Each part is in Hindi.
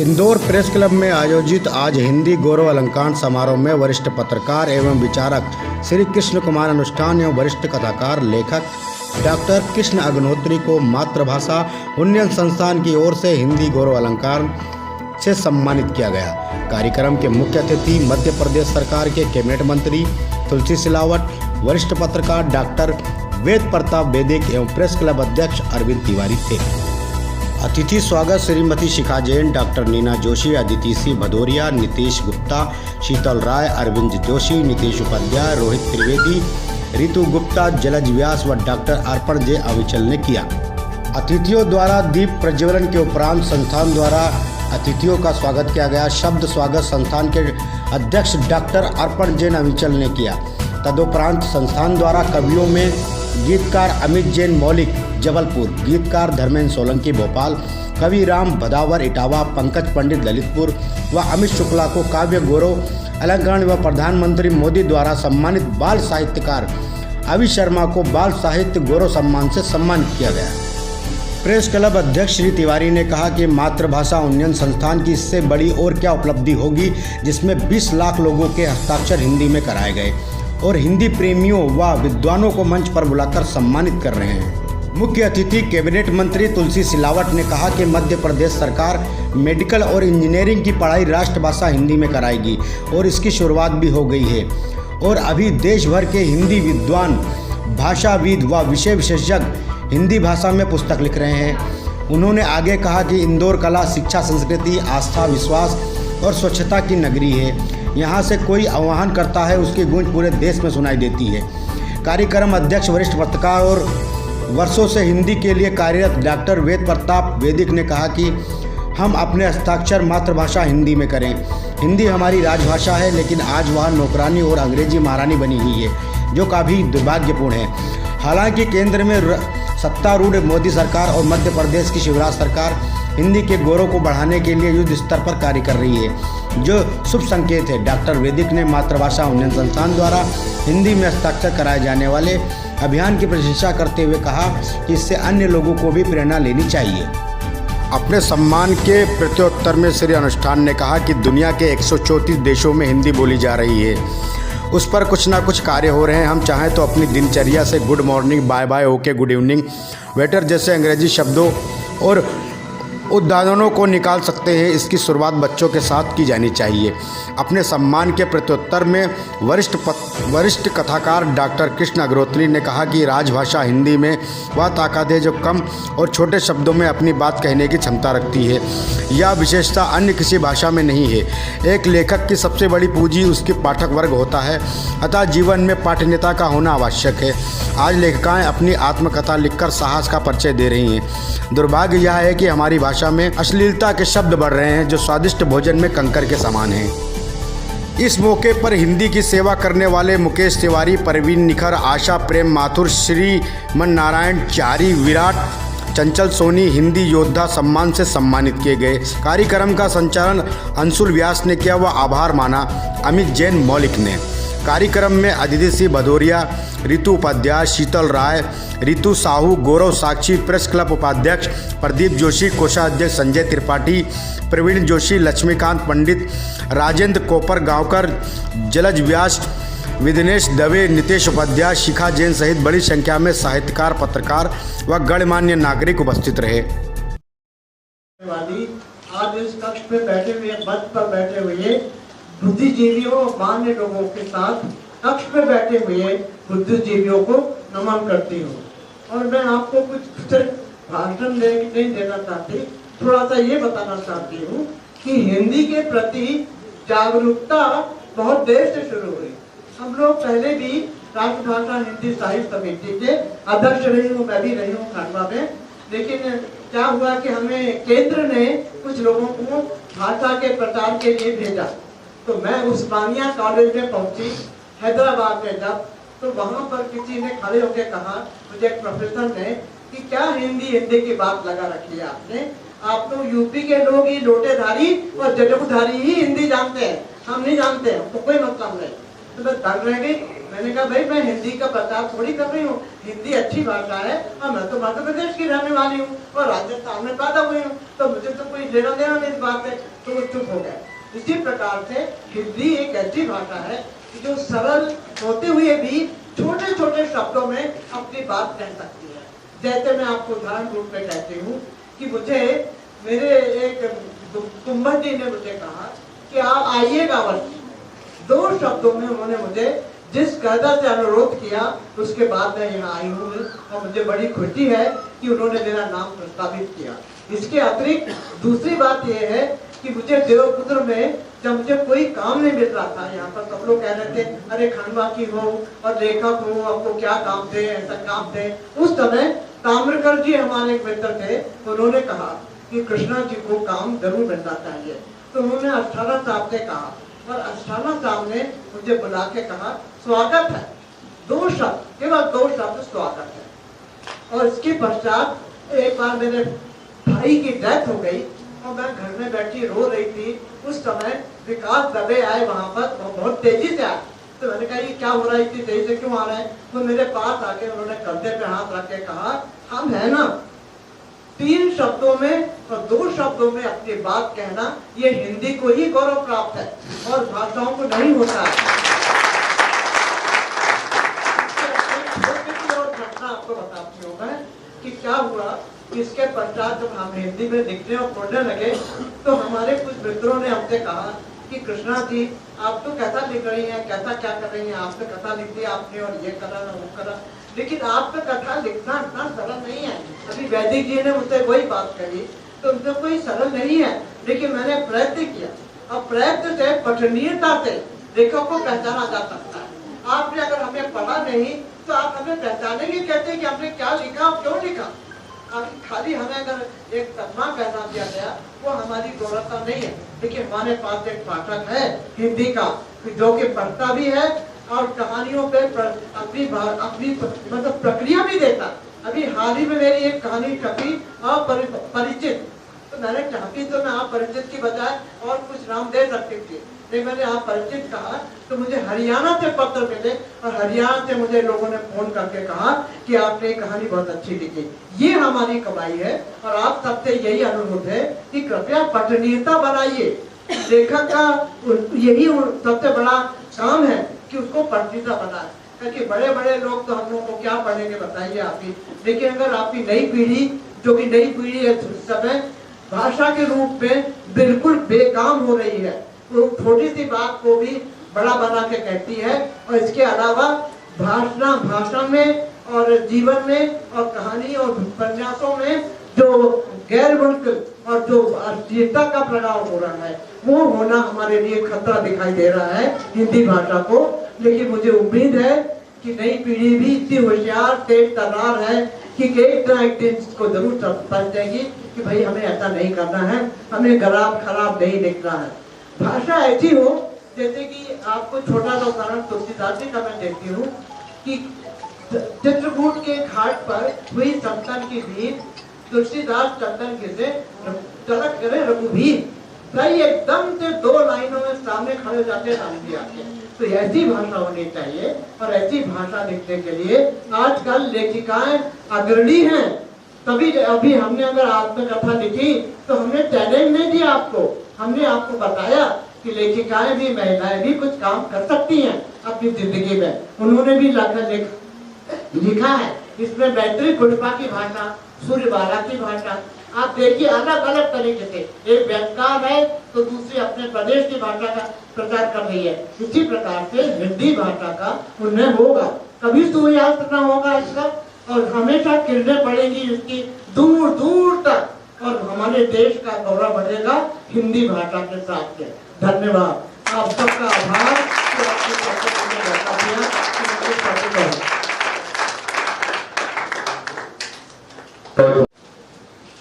इंदौर प्रेस क्लब में आयोजित आज हिंदी गौरव अलंकार समारोह में वरिष्ठ पत्रकार एवं विचारक श्री कृष्ण कुमार अनुष्ठान एवं वरिष्ठ कथाकार लेखक डॉक्टर कृष्ण अग्निहोत्री को मातृभाषा उन्नयन संस्थान की ओर से हिंदी गौरव अलंकार से सम्मानित किया गया। कार्यक्रम के मुख्य अतिथि मध्य प्रदेश सरकार के कैबिनेट मंत्री तुलसी सिलावट, वरिष्ठ पत्रकार डॉक्टर वेद प्रताप वैदिक एवं प्रेस क्लब अध्यक्ष अरविंद तिवारी थे। अतिथि स्वागत श्रीमती शिखा जैन, डॉक्टर नीना जोशी, अदिति सी भदौरिया, नीतीश गुप्ता, शीतल राय, अरविंद जोशी, नीतीश उपाध्याय, रोहित त्रिवेदी, रितु गुप्ता, जलज व्यास व डॉक्टर अर्पण जे अविचल ने किया। अतिथियों द्वारा दीप प्रज्वलन के उपरांत संस्थान द्वारा अतिथियों का स्वागत किया गया। शब्द स्वागत संस्थान के अध्यक्ष डॉक्टर अर्पण जैन अविचल ने किया। तदुपरांत संस्थान द्वारा कवियों में गीतकार अमित जैन मौलिक जबलपुर, गीतकार धर्मेंद्र सोलंकी भोपाल, कवि राम भदावर इटावा, पंकज पंडित ललितपुर व अमित शुक्ला को काव्य गौरव अलंकार व प्रधानमंत्री मोदी द्वारा सम्मानित बाल साहित्यकार अवि शर्मा को बाल साहित्य गौरव सम्मान से सम्मानित किया गया। प्रेस क्लब अध्यक्ष श्री तिवारी ने कहा कि मातृभाषा उन्नयन संस्थान की इससे बड़ी और क्या उपलब्धि होगी, जिसमें 20 लाख लोगों के हस्ताक्षर हिंदी में कराए गए और हिंदी प्रेमियों व विद्वानों को मंच पर बुलाकर सम्मानित कर रहे हैं। मुख्य अतिथि कैबिनेट मंत्री तुलसी सिलावट ने कहा कि मध्य प्रदेश सरकार मेडिकल और इंजीनियरिंग की पढ़ाई राष्ट्रभाषा हिंदी में कराएगी और इसकी शुरुआत भी हो गई है और अभी देश भर के हिंदी विद्वान, भाषाविद व विषय विशेषज्ञ हिंदी भाषा में पुस्तक लिख रहे हैं। उन्होंने आगे कहा कि इंदौर कला, शिक्षा, संस्कृति, आस्था, विश्वास और स्वच्छता की नगरी है। यहाँ से कोई आह्वान करता है उसकी गूंज पूरे देश में सुनाई देती है। कार्यक्रम अध्यक्ष वरिष्ठ पत्रकार और वर्षों से हिंदी के लिए कार्यरत डॉक्टर वेद प्रताप वैदिक ने कहा कि हम अपने हस्ताक्षर मातृभाषा हिंदी में करें। हिंदी हमारी राजभाषा है, लेकिन आज वह नौकरानी और अंग्रेजी महारानी बनी हुई है, जो काफ़ी दुर्भाग्यपूर्ण है। हालांकि केंद्र में सत्तारूढ़ मोदी सरकार और मध्य प्रदेश की शिवराज सरकार हिंदी के गौरव को बढ़ाने के लिए युद्ध स्तर पर कार्य कर रही है, जो शुभ संकेत है। डॉक्टर वैदिक ने मातृभाषा उन्नयन संस्थान द्वारा हिंदी में हस्ताक्षर कराए जाने वाले अभियान की प्रशंसा करते हुए कहा कि इससे अन्य लोगों को भी प्रेरणा लेनी चाहिए। अपने सम्मान के प्रत्युत्तर में श्री अनुष्ठान ने कहा कि दुनिया के 134 देशों में हिंदी बोली जा रही है, उस पर कुछ ना कुछ कार्य हो रहे हैं। हम चाहें तो अपनी दिनचर्या से good morning, bye bye, okay, good evening, waiter जैसे अंग्रेजी शब्दों और उदाहरणों को निकाल सकते हैं। इसकी शुरुआत बच्चों के साथ की जानी चाहिए। अपने सम्मान के प्रत्युत्तर में वरिष्ठ कथाकार डॉक्टर कृष्ण अग्निहोत्री ने कहा कि राजभाषा हिंदी में वह ताकत है जो कम और छोटे शब्दों में अपनी बात कहने की क्षमता रखती है। यह विशेषता अन्य किसी भाषा में नहीं है। एक लेखक की सबसे बड़ी पूंजी उसके पाठक वर्ग होता है, अतः जीवन में पाठनीयता का होना आवश्यक है। आज लेखिकाएँ अपनी आत्मकथा लिखकर साहस का परिचय दे रही हैं। दुर्भाग्य यह है कि हमारी भाषा में अश्लीलता के शब्द बढ़ रहे हैं, जो स्वादिष्ट भोजन में कंकर के समान हैं। इस मौके पर हिंदी की सेवा करने वाले मुकेश तिवारी, परवीन निखर, आशा प्रेम माथुर, श्रीमन नारायण चारी, विराट चंचल सोनी हिंदी योद्धा सम्मान से सम्मानित किए गए। कार्यक्रम का संचालन अंशुल व्यास ने किया व आभार माना अमित जैन मौलिक ने। कार्यक्रम में अदिति सी भदौरिया, रितु उपाध्याय, शीतल राय, रितु साहू, गौरव साक्षी, प्रेस क्लब उपाध्यक्ष प्रदीप जोशी, कोषाध्यक्ष संजय त्रिपाठी, प्रवीण जोशी, लक्ष्मीकांत पंडित, राजेंद्र कोपर गांवकर, जलज व्यास, विदिनेश दवे, नीतीश उपाध्याय, शिखा जैन सहित बड़ी संख्या में साहित्यकार, पत्रकार व गणमान्य नागरिक उपस्थित रहे। आज इस कक्ष पे बैठे हुए, मंच पर बैठे हुए बुद्धिजीवियों, मान्य लोगों के साथ कक्ष पे बैठे हुए बुद्धिजीवियों को नमन करती हूँ। और मैं आपको कुछ सिर्फ भाषण नहीं देना चाहती, थोड़ा सा ये बताना चाहती हूँ कि हिंदी के प्रति जागरूकता बहुत देर से शुरू हुई। हम लोग पहले भी राष्ट्रभाषा हिंदी साहित्य समिति के अध्यक्ष रही हूँ, मैं भी रही हूँ खंडवा में। लेकिन क्या हुआ कि हमें केंद्र ने कुछ लोगों को भाषा के प्रचार के लिए भेजा, तो मैं उस्मानिया कॉलेज में पहुंची हैदराबाद में जब, तो वहां पर किसी ने खड़े होकर कहा, मुझे एक प्रोफेसर ने, कि क्या हिंदी की बात लगा रखी है आपने, आप लोग यूपी के लोग ही लोटेधारी और जनेऊधारी ही हिंदी जानते हैं, हम नहीं जानते हैं, तो कोई मतलब नहीं। तो मैं दंग रह गई। मैंने कहा भाई मैं हिंदी का प्रचार थोड़ी कर रही हूँ, हिंदी अच्छी भाषा है और मैं तो मध्य प्रदेश की रहने वाली हूँ और राजस्थान में पैदा हुई हूँ, तो मुझे तो कोई लेना देना नहीं इस बात से। तो वो चुप हो गए। इसी प्रकार से हिंदी एक ऐसी भाषा है जो सरल होते हुए भी छोटे छोटे शब्दों में अपनी बात कह सकती है। जैसे मैं आपको उदाहरण रूप में कहती हूँ कि मुझे मेरे एक कुंभन जी ने मुझे कहा कि आप आइएगा अवश्य। 2 शब्दों में उन्होंने मुझे जिस कायदा से अनुरोध किया उसके बाद मैं यहाँ आई हूँ और मुझे बड़ी खुशी है कि उन्होंने मेरा नाम प्रस्तावित किया। इसके अतिरिक्त दूसरी बात यह है कि मुझे देवपुत्र में जब मुझे कोई काम नहीं मिल रहा था, यहाँ पर सब लोग कह रहे थे अरे खानबाकी हो और लेखक हो, आपको क्या काम दे, ऐसा काम दे। उस समय ताम्रकर जी हमारे एक मित्र थे, उन्होंने कहा कि कृष्णा जी को काम जरूर मिलना चाहिए। तो उन्होंने अस्थाना साहब से कहा और अस्थाना साहब ने मुझे बुला के कहा स्वागत है। 2 शब्द, केवल 2 शब्द स्वागत है। और इसके पश्चात एक बार मेरे भाई की डेथ हो गई और मैं घर में बैठी रो रही थी। उस समय विकास दबे आए वहां पर, बहुत तेजी से आए। तो मैंने कहा ये क्या हो रहा है, इतनी तेजी से क्यों आ रहा है? तो मेरे पास आके उन्होंने कंधे पे हाथ रख के कहा हम है ना 3 शब्दों में और 2 शब्दों में अपनी बात कहना, ये हिंदी को ही गौरव प्राप्त है और भाषाओं को नहीं होता है। आपको बताती हूँ मैं कि क्या हुआ। इसके पश्चात जब हम हिंदी में लिखने और पढ़ने लगे तो हमारे कुछ मित्रों ने हमसे कहा कि कृष्णा जी आप तो कैसा लिख रही हैं, कैसा क्या कर रही हैं, आपने कथा लिख दी आपने और ये करा ना वो करा, लेकिन आपका कथा लिखना इतना सरल नहीं है। अभी वैदिक जी ने मुझसे वही बात कही, तो उनसे कोई सरल नहीं है, लेकिन मैंने प्रयत्न किया और प्रयत्न से पठनीयता से लेखक को पहचाना जा सकता है। आपने अगर हमें पढ़ा नहीं तो आप हमें पहचानेंगे कहते कि हमने क्या लिखा और क्यों लिखा। खाली हमें अगर एक तस्मा पहना दिया गया वो हमारी गौरवता नहीं है, लेकिन हमारे पास एक पाठक है हिंदी का जो कि पढ़ता भी है और कहानियों पे अपनी मतलब प्रक्रिया भी देता। अभी हाल ही में मेरी एक कहानी छपी अपरिचित, तो मैंने चाहती तो मैं अपरिचित की बजाय और कुछ नाम दे सकती थी, लेकिन मैंने अपरिचित कहा तो मुझे हरियाणा से पत्र मिले और हरियाणा से मुझे लोगों ने फोन करके कहा कि आपने कहानी बहुत अच्छी लिखी। ये हमारी कमाई है और आप सबसे यही अनुरोध है कि कृपया पठनीयता बनाइए। लेखक का यही सबसे बड़ा काम है कि उसको पठनीयता बनाए, क्योंकि बड़े बड़े लोग तो हम लोगों को क्या पढ़ेंगे बताइए आप ही। लेकिन अगर आपकी नई पीढ़ी, जो कि नई पीढ़ी है उस समय भाषा के रूप में बिल्कुल बेकाम हो रही है, तो छोटी सी बात को भी बड़ा बना के कहती है। और इसके अलावा भाषा में और जीवन में और कहानी और उपन्यासों में जो गैर मुल्क और जो अश्लीलता का प्रभाव हो रहा है वो होना हमारे लिए खतरा दिखाई दे रहा है हिंदी भाषा को। लेकिन मुझे उम्मीद है कि नई पीढ़ी भी इतनी होशियार तेज तर्रार है कि एक ना एक दिन इसको जरूर समझ जाएगी कि भाई हमें ऐसा नहीं करना है, हमें खराब नहीं लिखना है। भाषा ऐसी हो जैसे कि आपको छोटा सा उदाहरण तुलसीदास जी का मैं देती हूँ कि चित्रकूट के घाट पर हुई संतन की भीड़, तुलसीदास चंदन से तलक करे रघुवीर, सही एकदम से 2 लाइनों में सामने खड़े जाते राम जी आके। तो ऐसी भाषा होनी चाहिए और ऐसी भाषा लिखने के लिए आजकल लेखिकाएं अग्रणी हैं। तभी अभी हमने अगर आत्मकथा लिखी तो हमने चैलेंज नहीं दिया आपको, हमने आपको बताया कि लेखिकाएं भी, महिलाएं भी कुछ काम कर सकती हैं अपनी जिंदगी में। उन्होंने भी लिखा है। इसमें मैत्री पुष्पा की भाषा, सूर्यबाला की भाषा, आप देखिए अलग अलग तरीके से, एक व्यंगकार है तो दूसरी अपने प्रदेश की भाषा का प्रचार कर रही है। इसी प्रकार से हिंदी भाषा का उन्नयन होगा, कभी सूर्यास्त न होगा इसका, और हमेशा किरणें पड़ेंगी इसकी दूर दूर तक, और हमारे देश का गौरव बढ़ेगा हिंदी भाषा के साथ में। धन्यवाद, आप सबका आभार कि आपने मौका दिया कि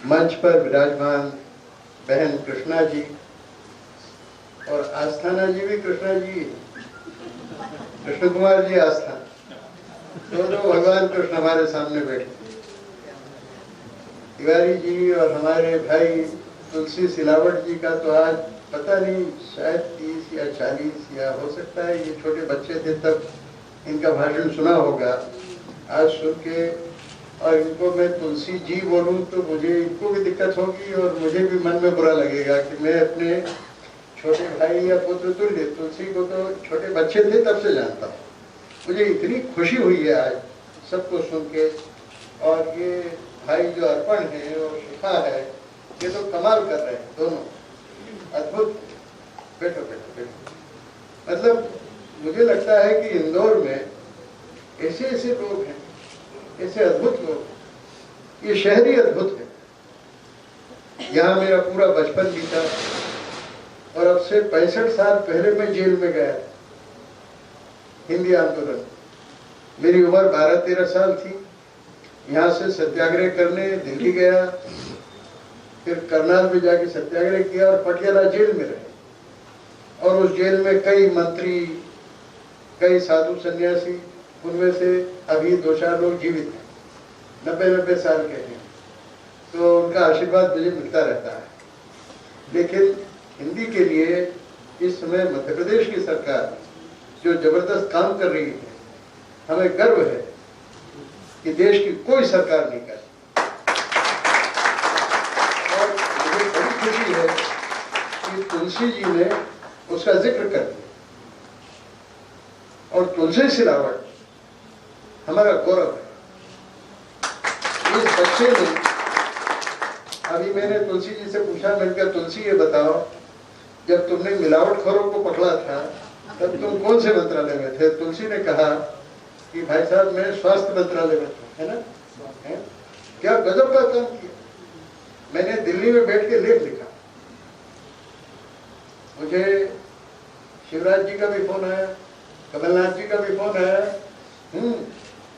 मंच पर विराजमान बहन कृष्णा जी और आस्थाना जी भी, कृष्णा जी, कृष्ण कुमार जी आस्था, दोनों भगवान कृष्ण हमारे सामने बैठे। तिवारी जी और हमारे भाई तुलसी सिलावट जी का तो आज पता नहीं, शायद 30 या 40 या हो सकता है, ये छोटे बच्चे थे तब इनका भाषण सुना होगा, आज सुन के, और इनको मैं तुलसी जी बोलूं तो मुझे, इनको भी दिक्कत होगी और मुझे भी मन में बुरा लगेगा कि मैं अपने छोटे भाई या पुत्र तुल्य तुलसी को तो छोटे बच्चे थे तब से जानता हूँ। मुझे इतनी खुशी हुई है आज सबको सुन के, और ये भाई जो अर्पण है और शिखा है, ये तो कमाल कर रहे हैं दोनों, अद्भुत। बैठो बैठो बैठो। मतलब मुझे लगता है कि इंदौर में ऐसे ऐसे लोग हैं, ऐसे अद्भुत लोग, ये शहर ही अद्भुत है। यहाँ मेरा पूरा बचपन बीता, और अब से 65 साल पहले मैं जेल में गया, हिंदी आंदोलन। मेरी उम्र 12-13 साल थी। यहाँ से सत्याग्रह करने दिल्ली गया, फिर करनाल में जाके सत्याग्रह किया और पटियाला जेल में रहे। और उस जेल में कई मंत्री, कई साधु सन्यासी, उनमें से अभी 2-4 लोग जीवित हैं, 90-90 साल के हैं, तो उनका आशीर्वाद मुझे मिलता रहता है। लेकिन हिंदी के लिए इस समय मध्य प्रदेश की सरकार जो जबरदस्त काम कर रही है, हमें गर्व है कि देश की कोई सरकार नहीं कर। और मुझे बड़ी खुशी है कि तुलसी जी ने उसका जिक्र कर दिया, और तुलसी सिलावट हमारा गौरव है। इस बच्चे ने, अभी मैंने तुलसी जी से पूछा, मैंने कहा तुलसी ये बताओ, जब तुमने मिलावटखोरों को पकड़ा था तब तुम कौन से मंत्रालय में थे? तुलसी ने कहा कि भाई साहब मैं स्वास्थ्य मंत्रालय में था, है ना? है? क्या गजब का काम किया। मैंने दिल्ली में बैठ के लेख लिखा, मुझे शिवराज जी का भी फोन आया, कमलनाथ जी का भी फोन आया,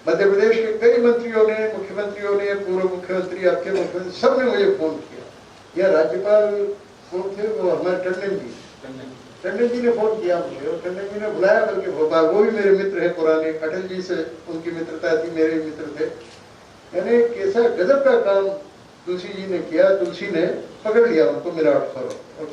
मध्य प्रदेश के कई मंत्रियों ने, मुख्यमंत्रियों ने, पूर्व मुख्यमंत्री, आपके मुख्यमंत्री, सब ने मुझे फोन किया। यह राज्यपाल कौन थे? वो हमारे टंडन जी ने फोन किया मुझे, और टंडन जी ने बुलाया बल्कि भोपाल। वो भी मेरे मित्र है पुराने, अटल जी से उनकी मित्रता थी, मेरे मित्र थे। यानी कैसा गजब का काम तुलसी जी ने किया। तुलसी ने पकड़ लिया उनको मिलावटखोरों और